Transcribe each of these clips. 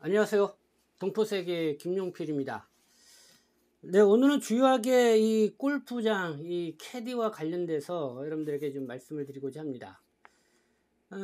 안녕하세요. 동포세계 김용필입니다. 네, 오늘은 주요하게 이 골프장, 이 캐디와 관련돼서 여러분들에게 좀 말씀을 드리고자 합니다.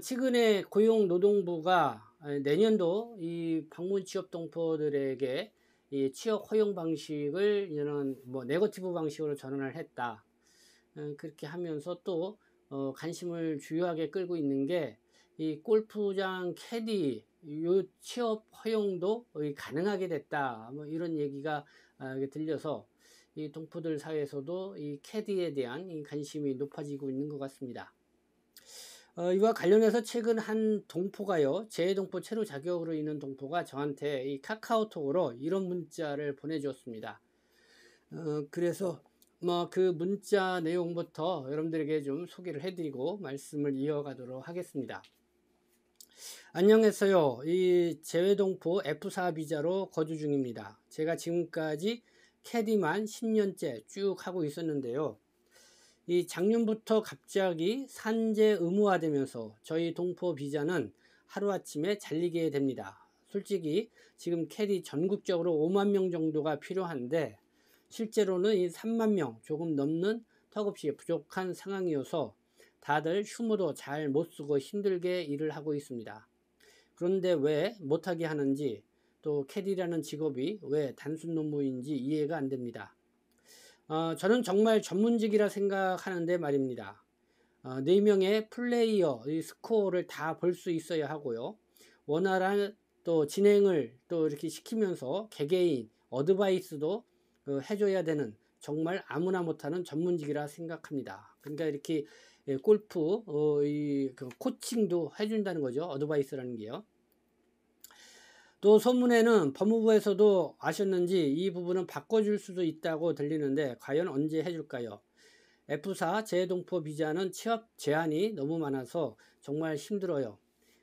최근에 고용노동부가 내년도 이 방문 취업 동포들에게 이 취업 허용 방식을 이제는 네거티브 방식으로 전환을 했다. 그렇게 하면서 또 관심을 주요하게 끌고 있는 게 이 골프장 캐디 요 취업 허용도 가능하게 됐다. 이런 얘기가 들려서 이 동포들 사이에서도 이 캐디에 대한 이 관심이 높아지고 있는 것 같습니다. 이와 관련해서 최근 한 동포가요, 재동포 체류 자격으로 있는 동포가 저한테 이 카카오톡으로 이런 문자를 보내주었습니다. 그래서 그 문자 내용부터 여러분들에게 좀 소개를 해드리고 말씀을 이어가도록 하겠습니다. 안녕하세요. 이 재외동포 F4 비자로 거주 중입니다. 제가 지금까지 캐디만 10년째 쭉 하고 있었는데요. 이 작년부터 갑자기 산재 의무화되면서 저희 동포 비자는 하루아침에 잘리게 됩니다. 솔직히 지금 캐디 전국적으로 5만 명 정도가 필요한데 실제로는 이 3만 명 조금 넘는 턱없이 부족한 상황이어서 다들 휴무도 잘 못쓰고 힘들게 일을 하고 있습니다. 그런데 왜 못하게 하는지, 또 캐디라는 직업이 왜 단순 업무인지 이해가 안 됩니다. 저는 정말 전문직이라 생각하는데 말입니다. 4명의 플레이어 스코어를 다 볼 수 있어야 하고요. 원활한 또 진행을 또 이렇게 시키면서 개개인 어드바이스도 해줘야 되는 정말 아무나 못하는 전문직이라 생각합니다. 그러니까 이렇게 골프 코칭도 해준다는 거죠. 어드바이스라는 게요. 또 소문에는 법무부에서도 아셨는지 이 부분은 바꿔줄 수도 있다고 들리는데 과연 언제 해줄까요? F4 재동포 비자는 취업 제한이 너무 많아서 정말 힘들어요.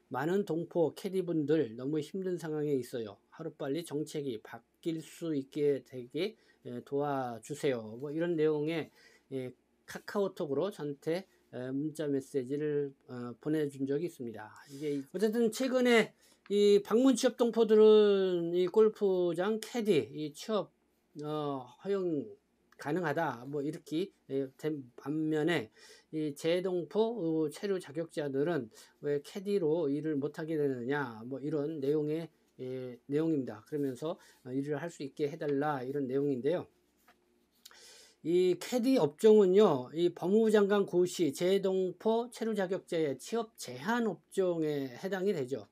많은 동포 캐디분들 너무 힘든 상황에 있어요. 하루빨리 정책이 바뀔 수 있게 되게 도와주세요. 이런 내용의 카카오톡으로 저한테 문자 메시지를 보내준 적이 있습니다. 이게 어쨌든 최근에 이 방문 취업 동포들은 이 골프장 캐디 이 취업 허용 가능하다 이렇게 된 반면에 이 재동포 체류 자격자들은 왜 캐디로 일을 못하게 되느냐 이런 내용의 내용입니다. 그러면서 일을 할 수 있게 해달라 이런 내용인데요. 이 캐디 업종은요, 이 법무부 장관 고시 재동포 체류 자격자의 취업 제한 업종에 해당이 되죠.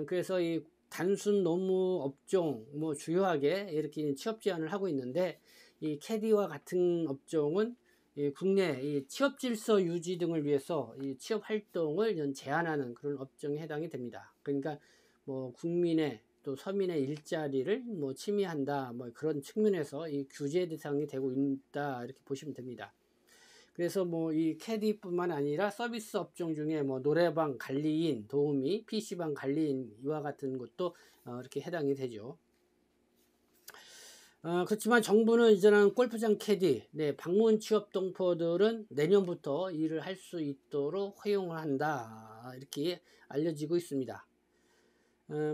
그래서 이 단순 노무 업종 주요하게 이렇게 취업 제한을 하고 있는데 이 캐디와 같은 업종은 이 국내 이 취업 질서 유지 등을 위해서 이 취업 활동을 제한하는 그런 업종에 해당이 됩니다. 그러니까 국민의 또 서민의 일자리를 침해한다 그런 측면에서 이 규제 대상이 되고 있다 이렇게 보시면 됩니다. 그래서 이 캐디뿐만 아니라 서비스 업종 중에 노래방 관리인, 도우미, PC방 관리인 이와 같은 것도 이렇게 해당이 되죠. 그렇지만 정부는 이제는 골프장 캐디, 방문 취업 동포들은 내년부터 일을 할 수 있도록 허용을 한다 이렇게 알려지고 있습니다.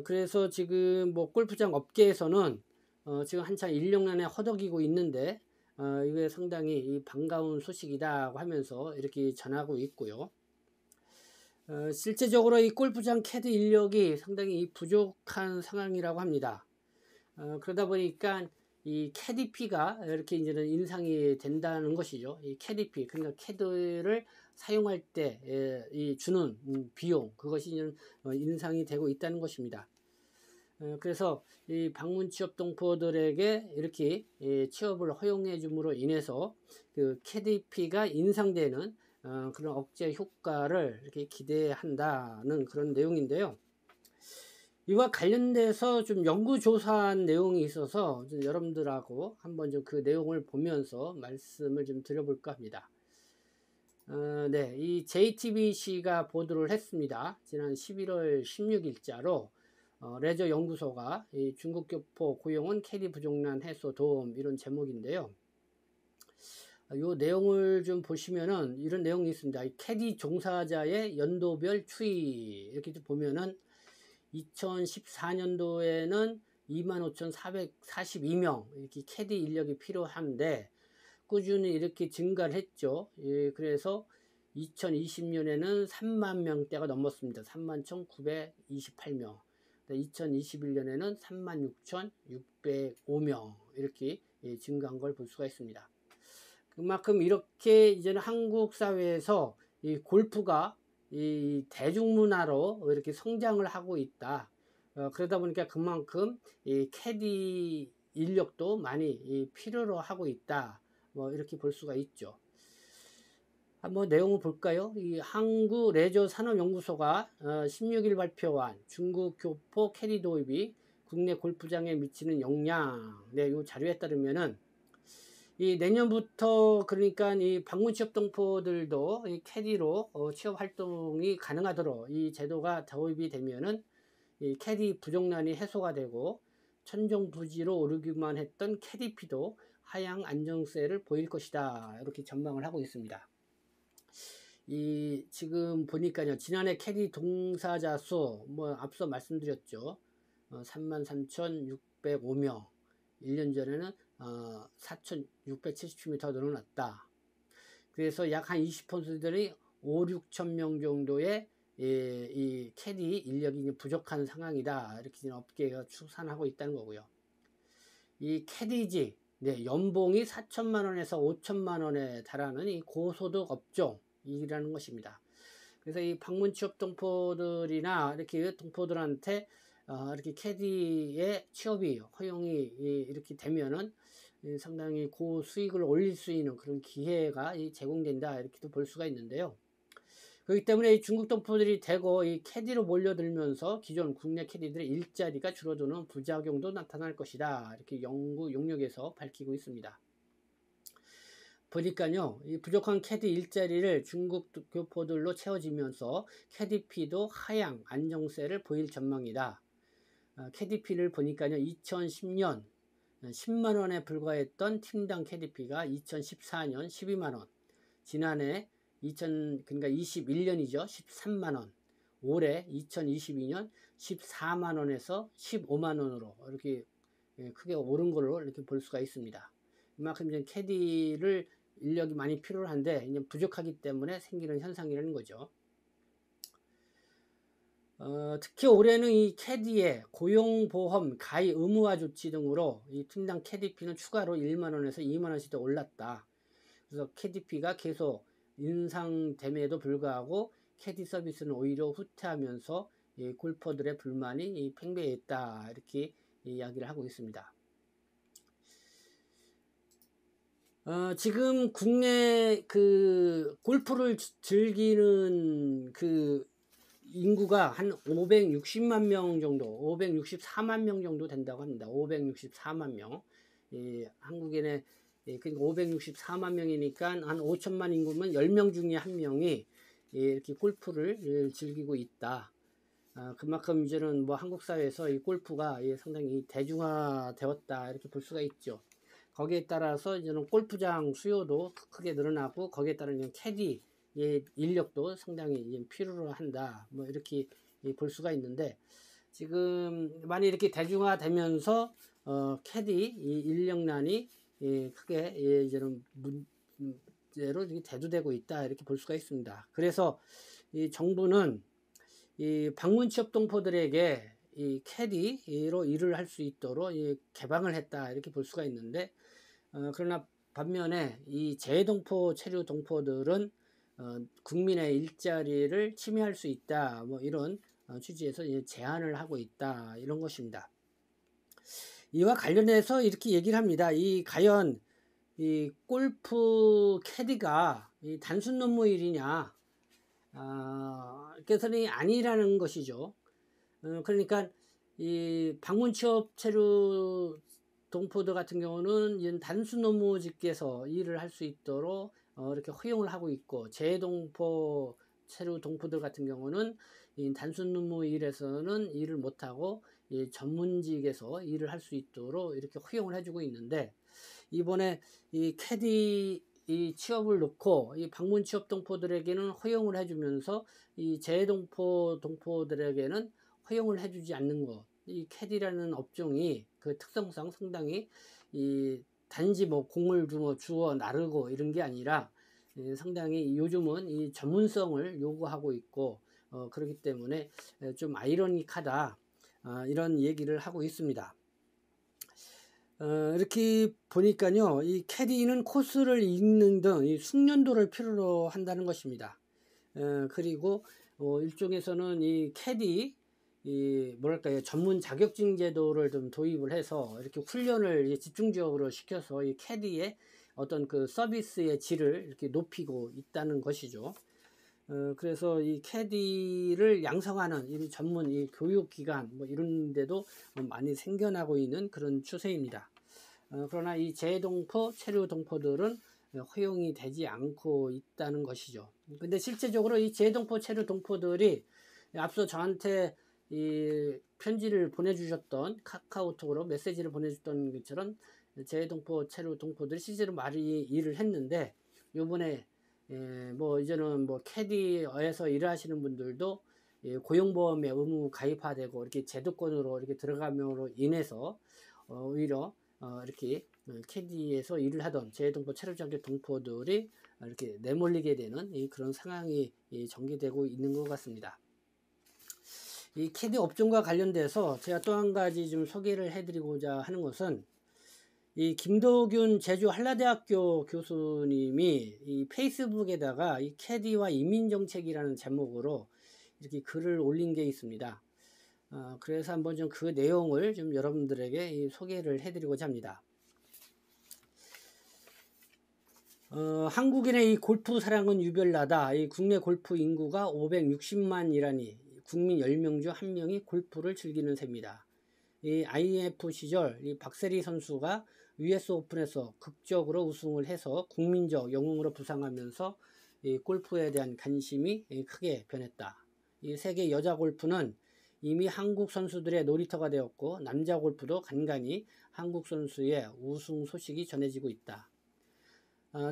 그래서 지금 골프장 업계에서는 지금 한창 인력난에 허덕이고 있는데 이게 상당히 반가운 소식이다 하면서 이렇게 전하고 있고요. 실제적으로 이 골프장 캐디 인력이 상당히 부족한 상황이라고 합니다. 그러다 보니까 이 캐디피가 이렇게 이제는 인상이 된다는 것이죠. 이 캐디피, 그러니까 캐디를 사용할 때 주는 비용, 그것이 이제 인상이 되고 있다는 것입니다. 그래서 이 방문 취업 동포들에게 이렇게 취업을 허용해 줌으로 인해서 그 캐디피가 인상되는 그런 억제 효과를 이렇게 기대한다는 그런 내용인데요. 이와 관련돼서 좀 연구조사한 내용이 있어서 여러분들하고 한번 좀 그 내용을 보면서 말씀을 좀 드려볼까 합니다. 이 JTBC가 보도를 했습니다. 지난 11월 16일자로 레저 연구소가 이 중국 교포 고용은 캐디 부족난 해소 도움 이런 제목인데요. 이 내용을 좀 보시면은 이런 내용이 있습니다. 이 캐디 종사자의 연도별 추이 이렇게 보면은 2014년도에는 25,442명 이렇게 캐디 인력이 필요한데 꾸준히 이렇게 증가를 했죠. 예, 그래서 2020년에는 3만 명대가 넘었습니다. 31,928명. 2021년에는 36,605명 이렇게 증가한 걸 볼 수가 있습니다. 그만큼 이렇게 이제는 한국 사회에서 이 골프가 이 대중문화로 이렇게 성장을 하고 있다. 그러다 보니까 그만큼 이 캐디 인력도 많이 필요로 하고 있다. 뭐 이렇게 볼 수가 있죠. 한번 내용을 볼까요? 이 한국레저산업연구소가 16일 발표한 중국 교포 캐디 도입이 국내 골프장에 미치는 영향, 네, 이 자료에 따르면은 이 내년부터 그러니까 이 방문 취업 동포들도 이 캐디로 취업 활동이 가능하도록 이 제도가 도입이 되면은 이 캐디 부족난이 해소가 되고 천정부지로 오르기만 했던 캐디피도 하향 안정세를 보일 것이다. 이렇게 전망을 하고 있습니다. 이 지금 보니까요, 지난해 캐디 동사자 수 뭐 앞서 말씀드렸죠. 33,605명. 1년 전에는 4,670명이 더 늘어났다. 그래서 약 한 20%들이 5, 6천 명 정도의 이 캐디 인력이 부족한 상황이다. 이렇게 업계가 추산하고 있다는 거고요. 이 캐디직, 네, 연봉이 4천만 원에서 5천만 원에 달하는 이 고소득 업종이라는 것입니다. 그래서 이 방문 취업 동포들이나 이렇게 동포들한테 이렇게 캐디의 취업이 허용이 이렇게 되면은 상당히 고수익을 올릴 수 있는 그런 기회가 제공된다 이렇게도 볼 수가 있는데요. 그렇기 때문에 이 중국 동포들이 대거 이 캐디로 몰려들면서 기존 국내 캐디들의 일자리가 줄어드는 부작용도 나타날 것이다. 이렇게 연구 용역에서 밝히고 있습니다. 보니까요, 이 부족한 캐디 일자리를 중국 교포들로 채워지면서 캐디피도 하향 안정세를 보일 전망이다. 캐디피를 보니까요, 2010년 10만 원에 불과했던 팀당 캐디피가 2014년 12만 원, 지난해 그러니까 21년이죠. 13만 원. 올해 2022년 14만 원에서 15만 원으로 이렇게 크게 오른 걸로 이렇게 볼 수가 있습니다. 이만큼 이제 캐디를 인력이 많이 필요한데 이제 부족하기 때문에 생기는 현상이라는 거죠. 특히 올해는 이 캐디의 고용보험 가입 의무화 조치 등으로 이 팀당 캐디피는 추가로 1만 원에서 2만 원씩 더 올랐다. 그래서 캐디피가 계속 인상됨에도 불구하고 캐디 서비스는 오히려 후퇴하면서 골퍼들의 불만이 팽배했다. 이렇게 이야기를 하고 있습니다. 지금 국내 그 골프를 즐기는 그 인구가 한 560만 명 정도, 564만 명 정도 된다고 합니다. 564만 명. 한국인의 그러니까 564만 명이니까 한 5천만 인구면 10명 중에 1명이 이렇게 골프를 즐기고 있다. 그만큼 이제는 뭐 한국 사회에서 이 골프가 상당히 대중화되었다. 이렇게 볼 수가 있죠. 거기에 따라서 이제는 골프장 수요도 크게 늘어나고 거기에 따른 캐디 인력도 상당히 필요로 한다. 뭐 이렇게 볼 수가 있는데 지금 많이 이렇게 대중화되면서 캐디 인력난이 크게 이제는 문제로 대두되고 있다. 이렇게 볼 수가 있습니다. 그래서 이 정부는 이 방문 취업 동포들에게 이 캐디로 일을 할 수 있도록 개방을 했다. 이렇게 볼 수가 있는데 그러나 반면에 이 재동포 체류 동포들은 국민의 일자리를 침해할 수 있다. 뭐 이런 취지에서 제한을 하고 있다. 이런 것입니다. 이와 관련해서 이렇게 얘기를 합니다. 과연 이 골프 캐디가 단순 업무 일이냐? 그래서는 아니라는 것이죠. 그러니까 이 방문 취업 체류 동포들 같은 경우는 단순 업무직에서 일을 할 수 있도록 이렇게 허용을 하고 있고 재동포 체류 동포들 같은 경우는 이 단순 업무 일에서는 일을 못하고 전문직에서 일을 할 수 있도록 이렇게 허용을 해주고 있는데 이번에 이 캐디 취업을 놓고 이 방문 취업 동포들에게는 허용을 해주면서 이 재동포 동포들에게는 허용을 해주지 않는 것. 이 캐디라는 업종이 그 특성상 상당히 이 단지 뭐 공을 주어 나르고 이런 게 아니라 상당히 요즘은 이 전문성을 요구하고 있고 그렇기 때문에 좀 아이러니하다 이런 얘기를 하고 있습니다. 이렇게 보니까요, 이 캐디는 코스를 읽는 등 이 숙련도를 필요로 한다는 것입니다. 그리고 일종에서는 이 캐디 뭐랄까요, 전문 자격증 제도를 좀 도입을 해서 이렇게 훈련을 집중적으로 시켜서 이 캐디의 어떤 그 서비스의 질을 이렇게 높이고 있다는 것이죠. 그래서 이 캐디를 양성하는 이 전문 이 교육기관 뭐 이런 데도 많이 생겨나고 있는 그런 추세입니다. 그러나 이 재동포, 체류 동포들은 허용이 되지 않고 있다는 것이죠. 근데 실제적으로 이 재동포, 체류 동포들이 앞서 저한테 이 편지를 보내주셨던 카카오톡으로 메시지를 보내줬던 것처럼 재동포, 체류 동포들이 실제로 많이 일을 했는데 요번에 뭐 이제는 뭐 캐디에서 일하시는 분들도 고용보험에 의무 가입화되고 이렇게 제도권으로 이렇게 들어감으로 인해서 오히려 이렇게 캐디에서 일을 하던 재동포, 체류자격 동포들이 이렇게 내몰리게 되는 그런 상황이 전개되고 있는 것 같습니다. 이 캐디 업종과 관련돼서 제가 또 한 가지 좀 소개를 해드리고자 하는 것은 이 김도균 제주 한라대학교 교수님이 이 페이스북에다가 이 캐디와 이민정책이라는 제목으로 이렇게 글을 올린 게 있습니다. 그래서 한번 좀 그 내용을 좀 여러분들에게 소개를 해드리고자 합니다. 한국인의 이 골프 사랑은 유별나다. 이 국내 골프 인구가 560만이라니 국민 10명 중 1명이 골프를 즐기는 셈이다. 이 IMF 시절 이 박세리 선수가 US 오픈에서 극적으로 우승을 해서 국민적 영웅으로 부상하면서 이 골프에 대한 관심이 크게 변했다. 이 세계 여자 골프는 이미 한국 선수들의 놀이터가 되었고 남자 골프도 간간히 한국 선수의 우승 소식이 전해지고 있다.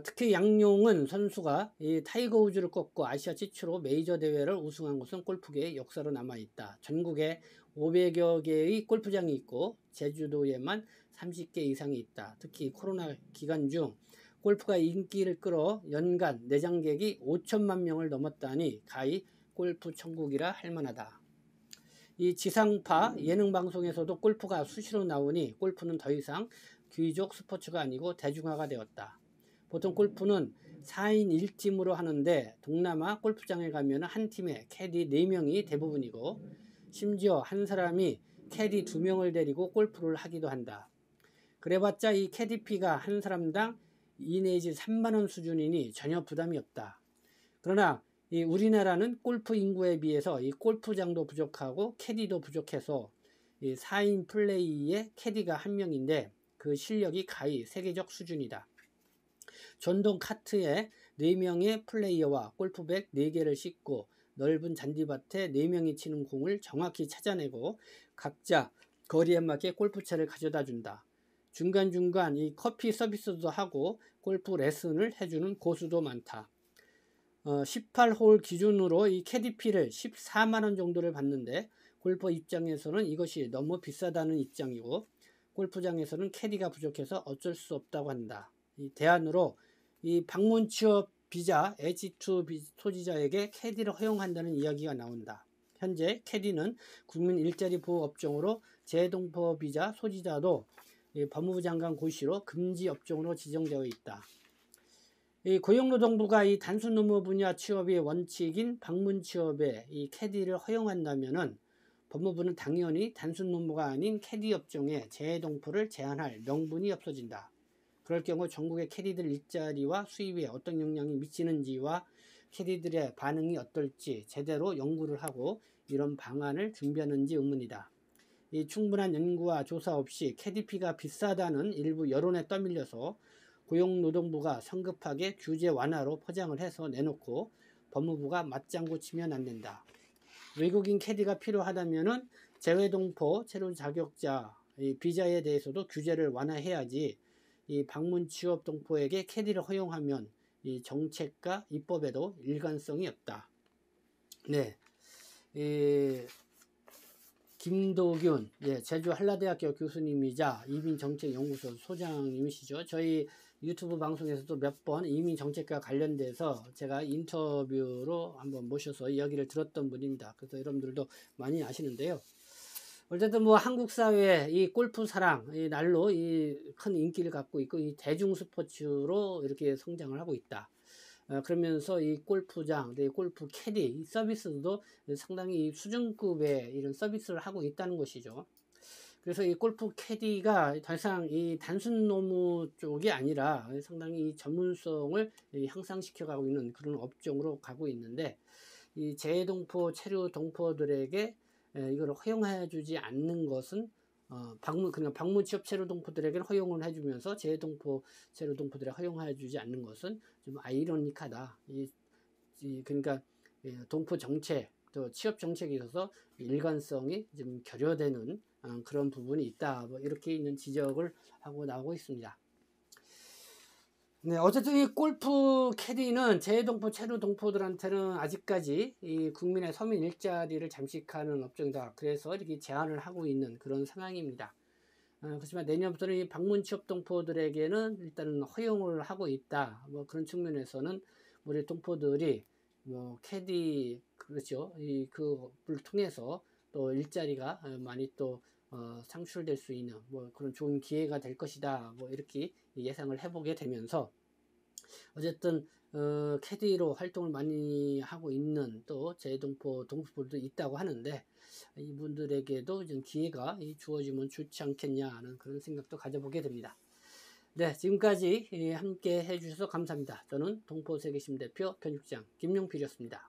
특히 양용은 선수가 이 타이거 우즈를 꺾고 아시아 최초로 메이저 대회를 우승한 것은 골프계의 역사로 남아있다. 전국에 500여 개의 골프장이 있고 제주도에만 30개 이상이 있다. 특히 코로나 기간 중 골프가 인기를 끌어 연간 내장객이 5천만 명을 넘었다니 가히 골프 천국이라 할 만하다. 이 지상파 예능방송에서도 골프가 수시로 나오니 골프는 더 이상 귀족 스포츠가 아니고 대중화가 되었다. 보통 골프는 4인 1팀으로 하는데 동남아 골프장에 가면 한 팀에 캐디 4명이 대부분이고 심지어 한 사람이 캐디 2명을 데리고 골프를 하기도 한다. 그래봤자 이 캐디피가 한 사람당 2 내지 3만원 수준이니 전혀 부담이 없다. 그러나 이 우리나라는 골프 인구에 비해서 이 골프장도 부족하고 캐디도 부족해서 이 4인 플레이에 캐디가 1명인데 그 실력이 가히 세계적 수준이다. 전동 카트에 4명의 플레이어와 골프백 4개를 싣고 넓은 잔디밭에 4명이 치는 공을 정확히 찾아내고 각자 거리에 맞게 골프채를 가져다 준다. 중간중간 이 커피 서비스도 하고 골프 레슨을 해주는 고수도 많다. 18홀 기준으로 이 캐디피를 14만원 정도를 받는데 골퍼 입장에서는 이것이 너무 비싸다는 입장이고 골프장에서는 캐디가 부족해서 어쩔 수 없다고 한다. 이 대안으로 이 방문 취업 비자 H2 소지자에게 캐디를 허용한다는 이야기가 나온다. 현재 캐디는 국민 일자리 보호 업종으로 재동포 비자 소지자도 법무부 장관 고시로 금지 업종으로 지정되어 있다. 이 고용노동부가 이 단순 노무 분야 취업의 원칙인 방문 취업에 이 캐디를 허용한다면은 법무부는 당연히 단순 노무가 아닌 캐디 업종에 재동포를 제한할 명분이 없어진다. 그럴 경우 전국의 캐디들 일자리와 수입에 어떤 영향이 미치는지와 캐디들의 반응이 어떨지 제대로 연구를 하고 이런 방안을 준비하는지 의문이다. 이 충분한 연구와 조사 없이 캐디피가 비싸다는 일부 여론에 떠밀려서 고용노동부가 성급하게 규제 완화로 포장을 해서 내놓고 법무부가 맞장구 치면 안 된다. 외국인 캐디가 필요하다면은 재외동포 체류 자격자 비자에 대해서도 규제를 완화해야지 이 방문 취업 동포에게 캐디를 허용하면 이 정책과 입법에도 일관성이 없다. 네, 김도균, 예, 제주 한라대학교 교수님이자 이민정책연구소 소장님이시죠. 저희 유튜브 방송에서도 몇 번 이민정책과 관련돼서 제가 인터뷰로 한번 모셔서 이야기를 들었던 분입니다. 그래서 여러분들도 많이 아시는데요. 어쨌든 뭐 한국 사회에 이 골프 사랑, 이 날로 이 큰 인기를 갖고 있고 이 대중 스포츠로 이렇게 성장을 하고 있다. 그러면서 이 골프장, 골프 캐디 이 서비스도 상당히 수준급의 이런 서비스를 하고 있다는 것이죠. 그래서 이 골프 캐디가 더 이상 이 단순 노무 쪽이 아니라 상당히 이 전문성을 향상시켜 가고 있는 그런 업종으로 가고 있는데, 이 재동포, 체류 동포들에게 이걸 허용해 주지 않는 것은 그냥 방문 취업 체류 동포들에게는 허용을 해주면서 재동포 체류 동포들에 허용해 주지 않는 것은 좀 아이러니하다. 그러니까 동포 정책 또 취업 정책에 있어서 일관성이 좀 결여되는 그런 부분이 있다. 뭐 이렇게 있는 지적을 하고 나오고 있습니다. 네, 어쨌든 이 골프 캐디는 재동포, 체류 동포들한테는 아직까지 이 국민의 서민 일자리를 잠식하는 업종이다. 그래서 이렇게 제한을 하고 있는 그런 상황입니다. 그렇지만 내년부터는 이 방문 취업 동포들에게는 일단은 허용을 하고 있다. 뭐 그런 측면에서는 우리 동포들이 뭐 캐디 그렇죠. 그걸 통해서 또 일자리가 많이 또 창출될 수 있는 뭐 그런 좋은 기회가 될 것이다. 뭐 이렇게 예상을 해보게 되면서 어쨌든 캐디로 활동을 많이 하고 있는 또 재동포 동포들도 있다고 하는데, 이분들에게도 좀 기회가 주어지면 좋지 않겠냐 하는 그런 생각도 가져보게 됩니다. 네, 지금까지 함께 해주셔서 감사합니다. 저는 동포세계심 대표 편집장 김용필이었습니다.